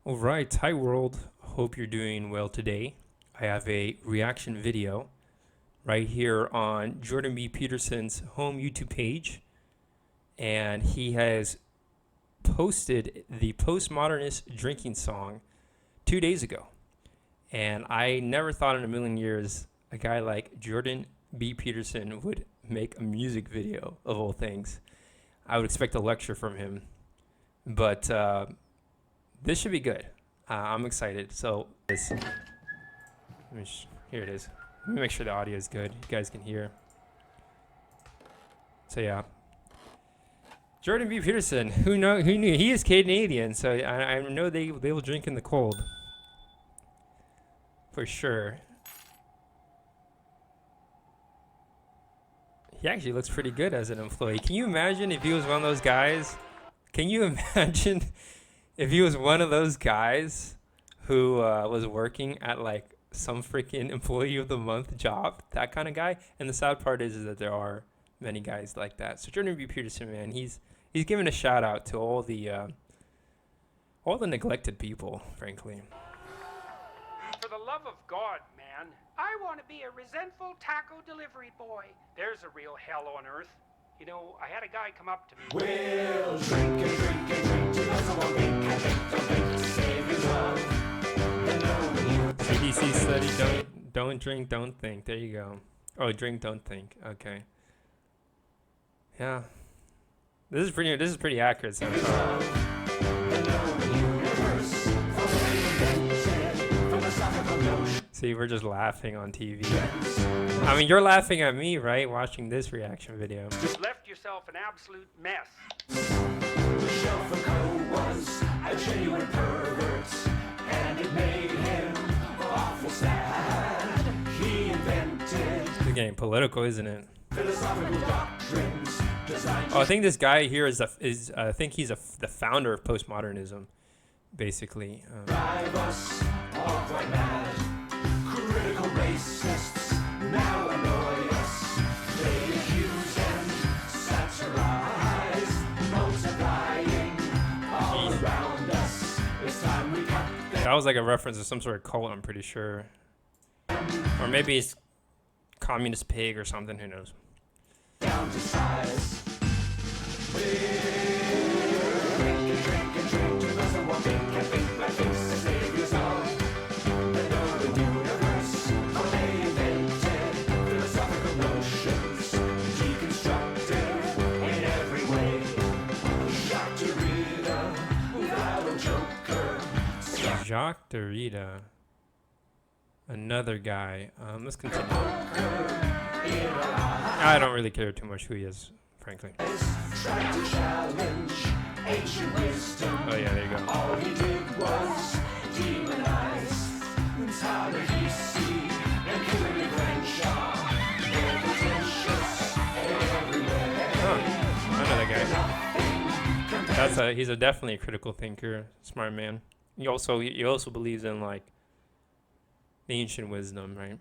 All right, hi world. Hope you're doing well today. I have a reaction video right here on Jordan B. Peterson's home YouTube page, and he has posted the Postmodernist drinking song 2 days ago. And I never thought in a million years a guy like Jordan B. Peterson would make a music video of all things. I would expect a lecture from him, but this should be good. I'm excited. So here it is. Let me make sure the audio is good. You guys can hear. So yeah, Jordan B. Peterson. Who knew? He is Canadian, so I know they will drink in the cold for sure. He actually looks pretty good as an employee. Can you imagine if he was one of those guys? Can you imagine if he was one of those guys who was working at like some freaking employee of the month job, that kind of guy? And the sad part is that there are many guys like that. So Jordan B. Peterson, man, he's giving a shout out to all the neglected people, frankly. For the love of God, man, I want to be a resentful taco delivery boy. There's a real hell on earth. You know, I had a guy come up to me. We'll drink and drink and drink till there's no drink and drink, don't drink to save your love. And no, CDC study, don't drink, don't think. There you go. Oh, drink, don't think. Okay. Yeah. This is pretty accurate so far. See, we're just laughing on TV. I mean, you're laughing at me, right? Watching this reaction video. Just left yourself an absolute mess. Michel Foucault was a genuine pervert, and it made him awful sad. He invented It's getting political, isn't it? philosophical doctrines designed Oh, I think this guy here I think he's the founder of postmodernism, basically. to drive us all quite mad. Critical racists now annoy us. They accuse and satirize, multiplying all around us. It's time we cut them That was like a reference to some sort of cult, I'm pretty sure. Or maybe it's communist pig or something, who knows. down to size. We'll drink and drink till there's no one think and think like this and saviors of the known universe. For they invented philosophical notions, deconstructive in every way. Jacques Derrida, without a joker. Jacques Derrida. Another guy. Let's continue. I don't really care too much who he is, frankly. Tried to challenge ancient wisdom. Oh yeah, there you go. All he did was demonize Ta-Nehisi and Killing Crenshaw. They're pretentious everywhere. Oh, I know that guy. He's definitely a critical thinker, smart man. He also believes in like the ancient wisdom, right?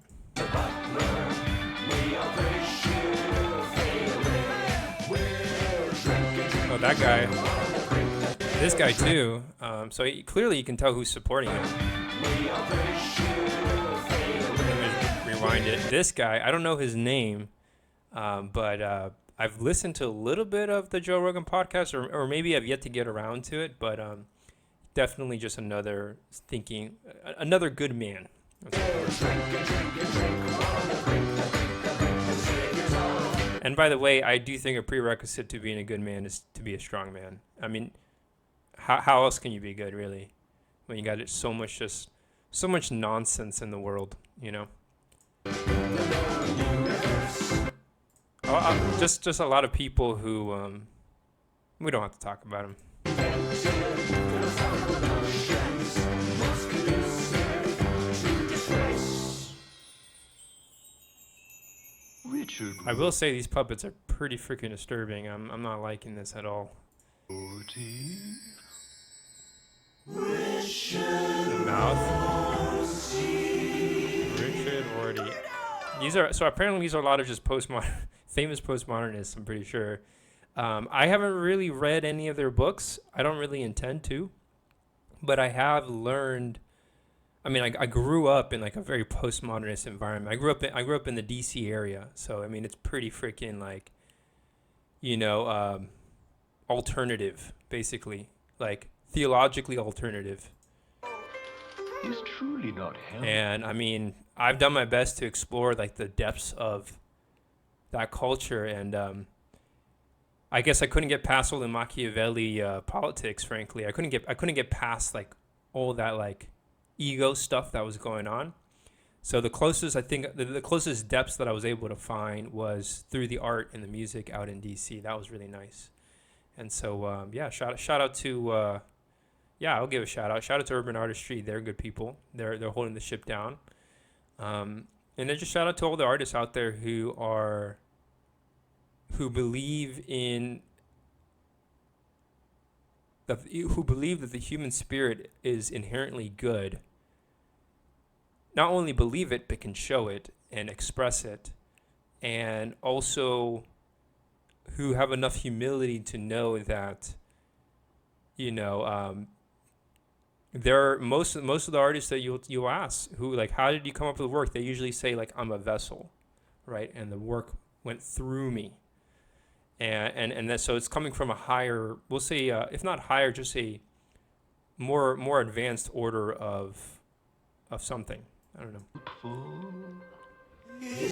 Oh, that guy. This guy too. So clearly you can tell who's supporting him. Let me rewind it. This guy, I don't know his name, but I've listened to a little bit of the Joe Rogan podcast, or maybe I've yet to get around to it, but definitely just another good man. And by the way, I do think a prerequisite to being a good man is to be a strong man. I mean, how else can you be good, really, when you got so much nonsense in the world, you know? Just a lot of people who we don't have to talk about them. I will say these puppets are pretty freaking disturbing. I'm not liking this at all. The mouth. Richard Rorty. Apparently these are a lot of just famous postmodernists, I'm pretty sure. I haven't really read any of their books. I don't really intend to. but I have learned. I mean, I grew up in like a very postmodernist environment. I grew up in the D.C. area, so I mean, it's pretty freaking like, you know, alternative, basically, like theologically alternative. Is truly not hell. And I mean, I've done my best to explore like the depths of that culture, and I guess I couldn't get past all the Machiavelli politics. Frankly, I couldn't get past like all that like ego stuff that was going on. So the closest, I think, the closest depths that I was able to find was through the art and the music out in DC. That was really nice. And so yeah, shout out to yeah, I'll give a shout out. Shout out to Urban Artistry. They're good people. They're holding the ship down. And then just shout out to all the artists out there who believe in who believe that the human spirit is inherently good. Not only believe it, but can show it and express it, and also who have enough humility to know that, you know, there are most of the artists that you'll ask who like, how did you come up with work? They usually say like, I'm a vessel, right? And the work went through me, and that, so it's coming from a higher, we'll say, if not higher, just a more advanced order of something. I don't know.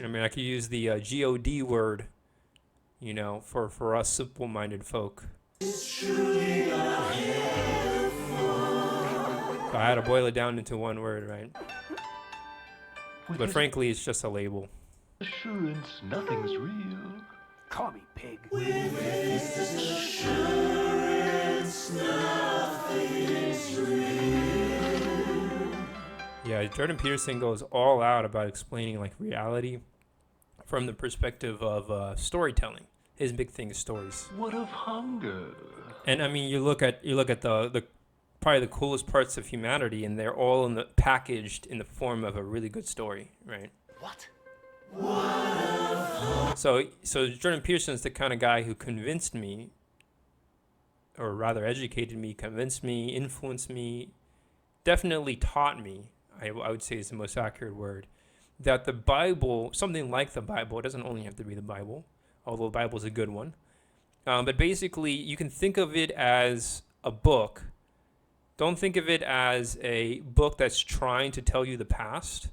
I mean, I could use the God word, you know, for us simple-minded folk. So I had to boil it down into one word, right? But frankly, it's just a label. Assurance nothing's real. Call me pig. Yeah, Jordan Peterson goes all out about explaining like reality from the perspective of storytelling. His big thing is stories. What of hunger? And I mean, you look at the probably the coolest parts of humanity, and they're all packaged in the form of a really good story, right? What? So Jordan Peterson is the kind of guy who convinced me, or rather educated me, convinced me, influenced me, definitely taught me, I would say is the most accurate word, that the Bible, something like the Bible, it doesn't only have to be the Bible, although the Bible is a good one, but basically you can think of it as a book. Don't think of it as a book that's trying to tell you the past,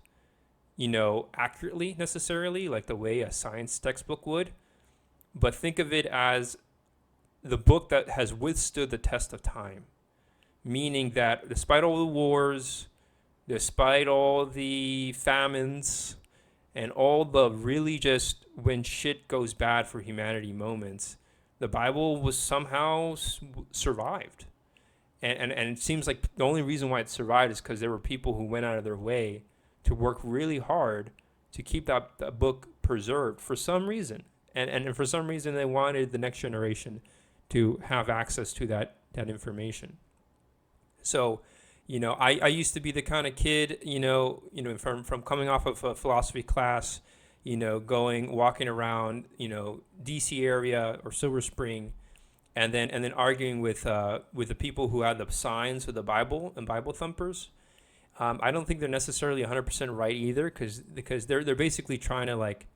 you know, accurately necessarily, like the way a science textbook would, but think of it as the book that has withstood the test of time, meaning that despite all the wars, despite all the famines, and all the really just when shit goes bad for humanity moments, the Bible was somehow survived. And it seems like the only reason why it survived is because there were people who went out of their way to work really hard to keep that book preserved for some reason. And for some reason, they wanted the next generation to have access to that information. So, you know, I used to be the kind of kid, you know, from coming off of a philosophy class, you know, walking around, you know, DC area or Silver Spring, and then arguing with the people who had the signs of the Bible and Bible thumpers. I don't think they're necessarily 100% right either, because they're basically trying to like,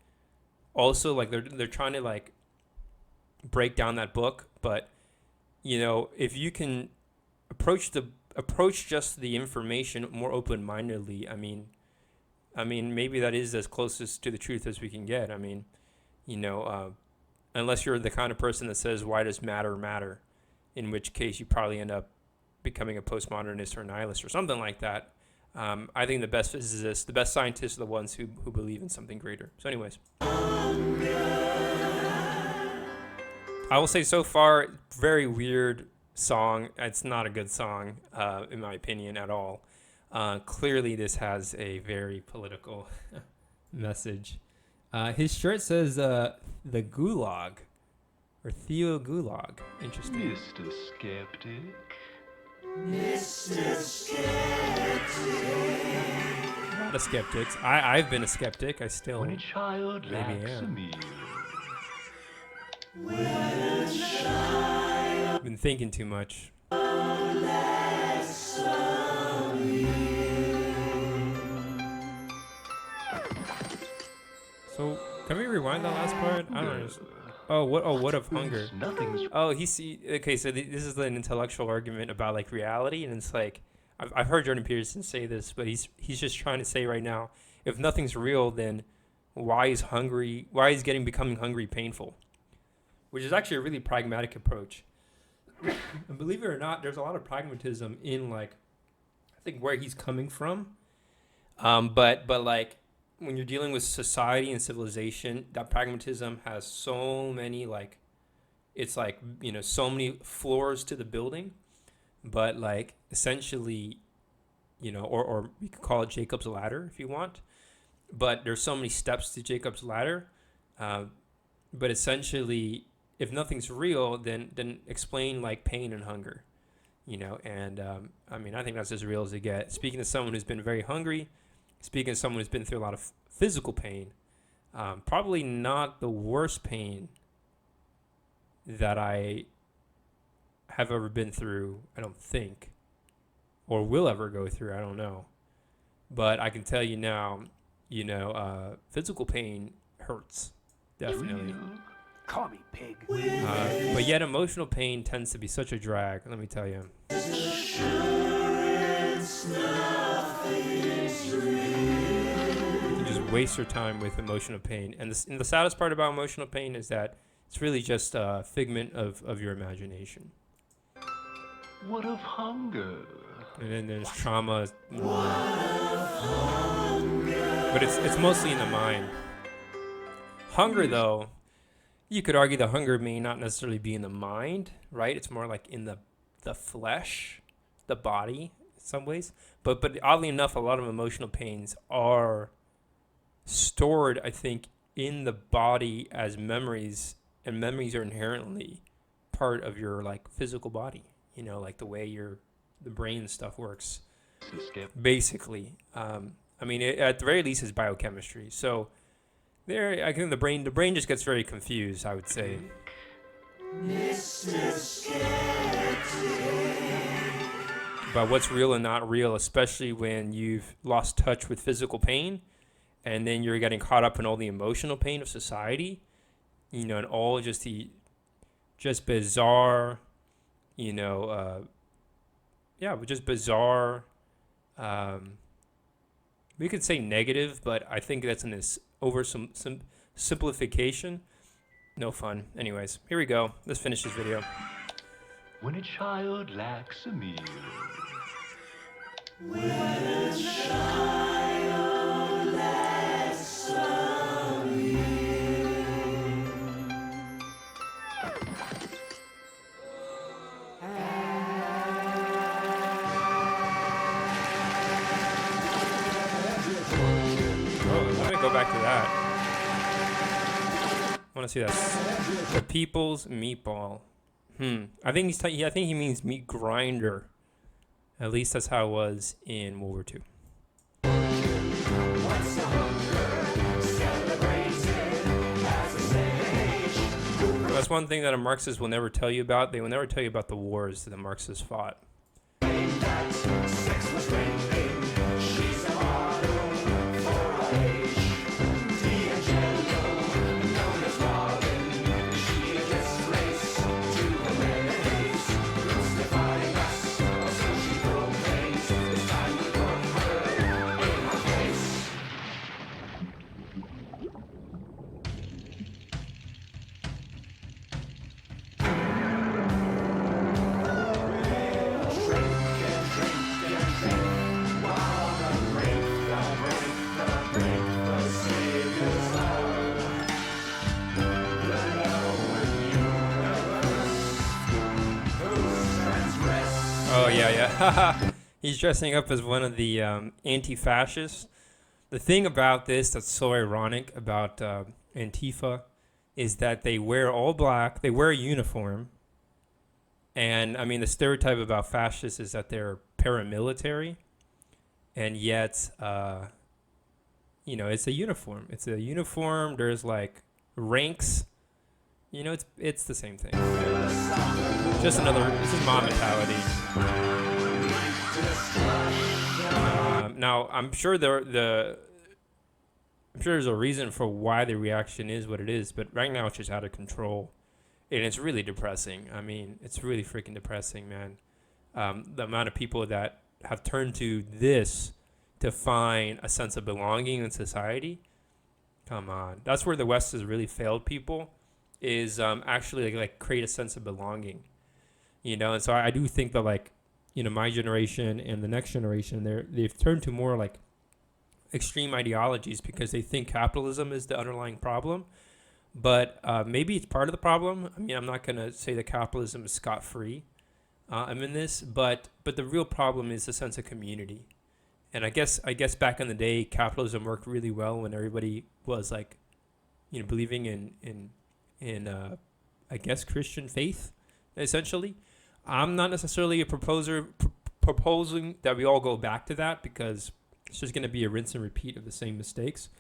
also like they're trying to like break down that book. But you know, if you can approach just the information more open-mindedly, I mean maybe that is as closest to the truth as we can get. I mean, you know, unless you're the kind of person that says, why does matter matter? In which case you probably end up becoming a postmodernist or a nihilist or something like that. I think the best physicists, the best scientists are the ones who believe in something greater. So anyways. I will say so far, very weird song. It's not a good song, in my opinion, at all. Clearly this has a very political message. His shirt says the Gulag, or Theo Gulag. Interesting. Mr. Skeptic. Mr. Skeptic. A lot of skeptics. I've been a skeptic. I still When a child maybe lacks a am. meal. When a child I've been thinking too much. lacks a Can we rewind that last part? I don't know. Oh, what of hunger? Nothing's Oh, okay. So this is an intellectual argument about like reality, and it's like I've heard Jordan Peterson say this, but he's just trying to say right now, if nothing's real, then why is becoming hungry painful? Which is actually a really pragmatic approach. And believe it or not, there's a lot of pragmatism in like I think where he's coming from. But like when you're dealing with society and civilization, that pragmatism has so many like it's like, you know, so many floors to the building, but like essentially, you know, or you could call it Jacob's ladder if you want, but there's so many steps to Jacob's ladder. But essentially, if nothing's real, then explain like pain and hunger, you know. And I mean, I think that's as real as it gets. Speaking to someone who's been very hungry, speaking to someone who's been through a lot of physical pain, probably not the worst pain that I have ever been through, I don't think, or will ever go through, I don't know. But I can tell you now, you know, physical pain hurts, definitely. Call me pig. But yet emotional pain tends to be such a drag, let me tell you. You just waste your time with emotional pain. And the saddest part about emotional pain is that it's really just a figment of your imagination. what of hunger? And then there's trauma. But it's mostly in the mind. Hunger, though, you could argue the hunger may not necessarily be in the mind, right? It's more like in the flesh, the body, in some ways. But oddly enough, a lot of emotional pains are stored, I think, in the body as memories, and memories are inherently part of your like physical body. You know, like the way the brain stuff works. Basically, I mean, at the very least, it's biochemistry. So there, I think the brain just gets very confused, I would say. About what's real and not real, especially when you've lost touch with physical pain, and then you're getting caught up in all the emotional pain of society, you know, and all just bizarre, you know, just bizarre. We could say negative, but I think that's some simplification. No fun. Anyways, here we go. Let's finish this video. When a child lacks a meal. Let me go back to that. I want to see that. The People's Meatball. I think I think he means meat grinder. At least that's how it was in World War II. That's one thing that a Marxist will never tell you about. They will never tell you about the wars that the Marxists fought. Oh, yeah. He's dressing up as one of the anti-fascists. The thing about this that's so ironic about Antifa is that they wear all black. They wear a uniform. And, I mean, the stereotype about fascists is that they're paramilitary. And yet, you know, it's a uniform. It's a uniform. There's, like, ranks. You know, it's the same thing. Just this is mob mentality. Now, I'm sure the I'm sure there's a reason for why the reaction is what it is, but right now it's just out of control. And it's really depressing. I mean, it's really freaking depressing, man. The amount of people that have turned to this to find a sense of belonging in society. Come on. That's where the West has really failed people, is actually like create a sense of belonging. And so I do think that, like, my generation and the next generation, they've turned to more like extreme ideologies because they think capitalism is the underlying problem. But maybe it's part of the problem. I mean, I'm not going to say that capitalism is scot-free. I'm in this, but the real problem is the sense of community. And I guess back in the day, capitalism worked really well when everybody was like, believing in I guess Christian faith, essentially. I'm not necessarily a proposing that we all go back to that, because it's just going to be a rinse and repeat of the same mistakes.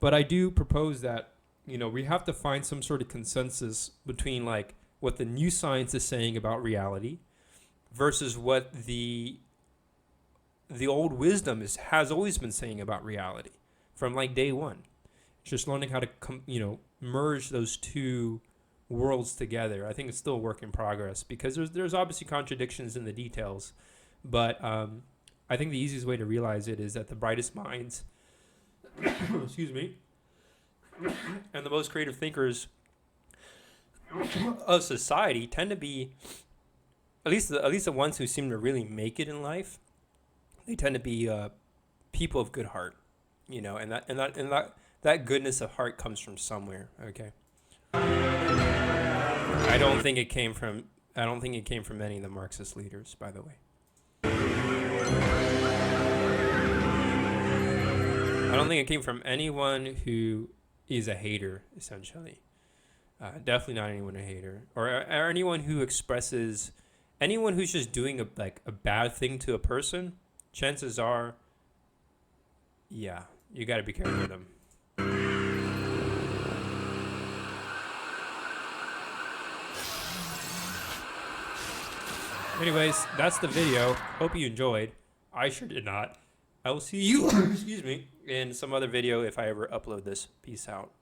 But I do propose that, we have to find some sort of consensus between like what the new science is saying about reality versus what the old wisdom has always been saying about reality from like day one. Just learning how to merge those two worlds together. I think it's still a work in progress because there's obviously contradictions in the details, but I think the easiest way to realize it is that the brightest minds, excuse me, and the most creative thinkers of society tend to be, at least the ones who seem to really make it in life, they tend to be people of good heart, and that goodness of heart comes from somewhere. Okay. I don't think it came from any of the Marxist leaders, by the way. I don't think it came from anyone who is a hater, essentially. Definitely not anyone a hater, or anyone who expresses, anyone who's just doing a bad thing to a person. Chances are, yeah, you got to be careful with them. Anyways, that's the video. Hope you enjoyed. I sure did not. I will see you, excuse me, in some other video if I ever upload this. Peace out.